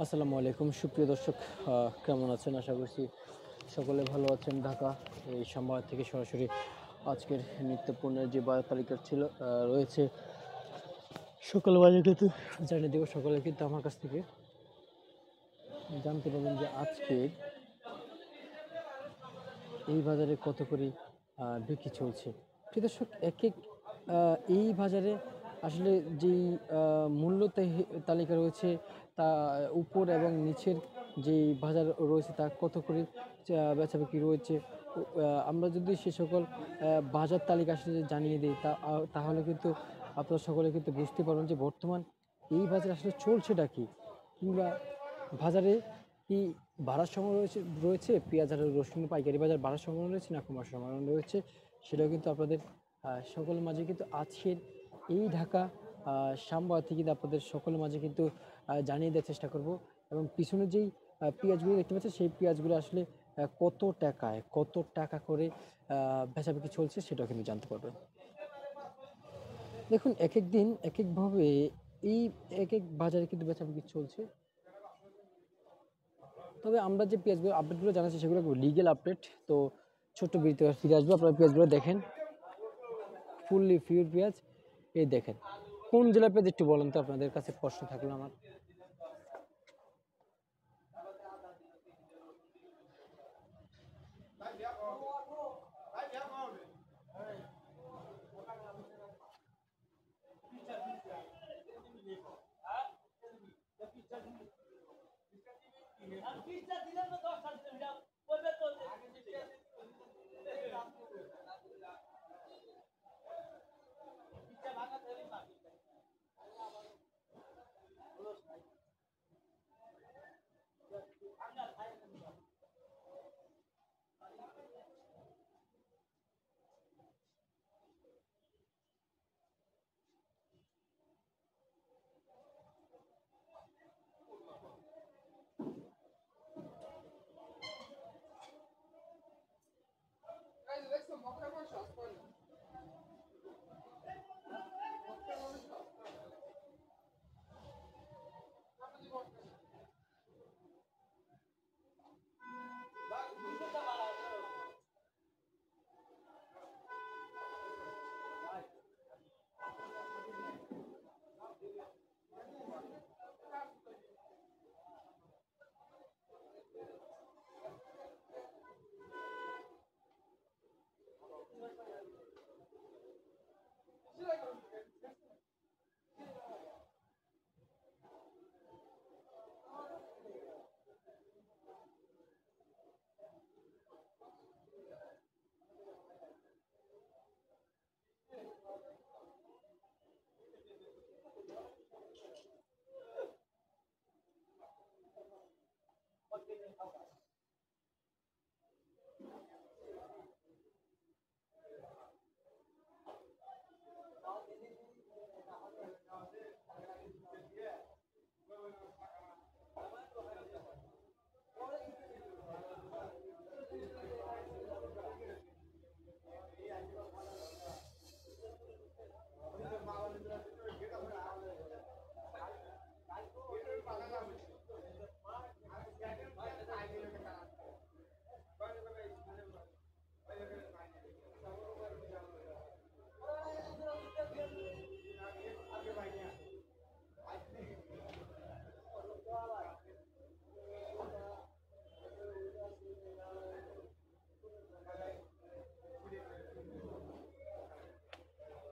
আসসালামু আলাইকুম সুপ্রিয় দর্শক, কেমন আছেন? আশা করছি সকলে ভালো আছেন। ঢাকা এই সময় থেকে সরাসরি আজকের নিত্যপণ্যের যে বাজার তালিকা ছিল রয়েছে সকল বাজার কিন্তু জানিয়ে দেবো। সকলে কিন্তু আমার কাছ থেকে জানতে পারবেন যে আজকে এই বাজারে কত করে বিক্রি চলছে। প্রিয় দর্শক, এই বাজারে আসলে যেই মূল্য তালিকা রয়েছে তা উপর এবং নিচের যেই বাজার রয়েছে তা কত করে বেচাবিক্রি রয়েছে। আমরা যদি সে সকল বাজার তালিকা আসলে জানিয়ে দিই তাহলে কিন্তু আপনারা সকলে কিন্তু বুঝতে পারবেন যে বর্তমান এই বাজারে আসলে চলছেটা কি, কিংবা বাজারে কি বাড়ার সময় রয়েছে পেঁয়াজ আর রসুন পাইকারি বাজার বাড়ার সম্ভাবনা রয়েছে না কমার সম্ভাবনা রয়েছে, সেটাও কিন্তু আপনাদের সকলের মাঝে কিন্তু আজকের এই ঢাকা সামবাদ থেকে কিন্তু আপনাদের সকলের মাঝে কিন্তু জানিয়ে দেওয়ার চেষ্টা করব। এবং পিছনে যেই পেঁয়াজগুলো দেখতে পাচ্ছেন সেই পেঁয়াজগুলো আসলে কত টাকা করে বেচাবিক্রি চলছে সেটাও কিন্তু জানতে পারবেন। দেখুন, এক এক দিন এক একভাবে এই এক এক বাজারে কিন্তু বেচাবিক্রি চলছে। তবে আমরা যে পেঁয়াজগুলো আপডেটগুলো জানাচ্ছি সেগুলো লিগেল আপডেট। তো ছোট্ট বিরতি ফিরে আসবো। আপনারা পেঁয়াজগুলো দেখেন, ফুললি পিওর পেঁয়াজ। এই দেখেন, কোন জেলার পেঁয়াজ একটু বলেন তো, আপনাদের কাছে প্রশ্ন থাকলো আমার।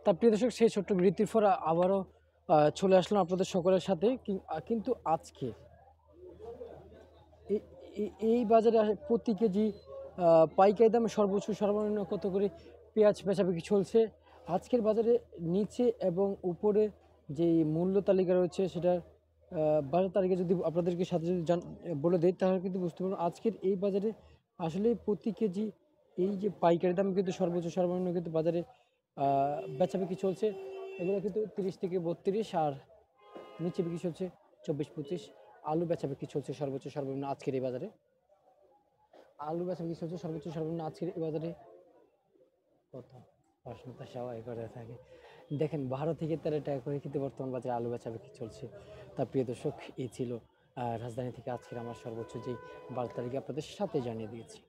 তা প্রিয় দর্শক, সেই ছোট্ট বিরতির পর আবারও চলে আসলাম আপনাদের সকলের সাথে। কিন্তু আজকে এই বাজারে প্রতি কেজি পাইকারি দামে সর্বোচ্চ সর্বনিম্ন কত করে পেঁয়াজ বেচাবিক্রি চলছে আজকের বাজারে। নিচে এবং উপরে যে মূল্য তালিকা রয়েছে সেটার বাজার তালিকা যদি আপনাদেরকে সাথে যদি বলে দেয় তাহলে কিন্তু বুঝতে পারবেন আজকের এই বাজারে আসলে প্রতি কেজি এই যে পাইকারি দাম কিন্তু সর্বোচ্চ সর্বনিম্ন কিন্তু বাজারে বেচাবিক্রি চলছে। এগুলো কিন্তু 30 থেকে 32, আর নিচে বিক্রি চলছে 24-25। আলু বেচাবিক্রি চলছে সর্বোচ্চ সর্বনিম্ন আজকের এই বাজারে। আলু বেচাবিক্রি চলছে সর্বোচ্চ সর্বনিম্ন আজকের এই বাজারে কত? প্রশ্নটা সবাই করে থাকে। দেখেন, 12 থেকে 13 টাকা করে কিন্তু বর্তমান বাজারে আলু বেচাবিক্রি চলছে। তা প্রিয় দর্শক, এই ছিল রাজধানী থেকে আজকের আমার সর্বোচ্চ যে বার্তাটি আপনাদের সাথে জানিয়ে দিয়েছি।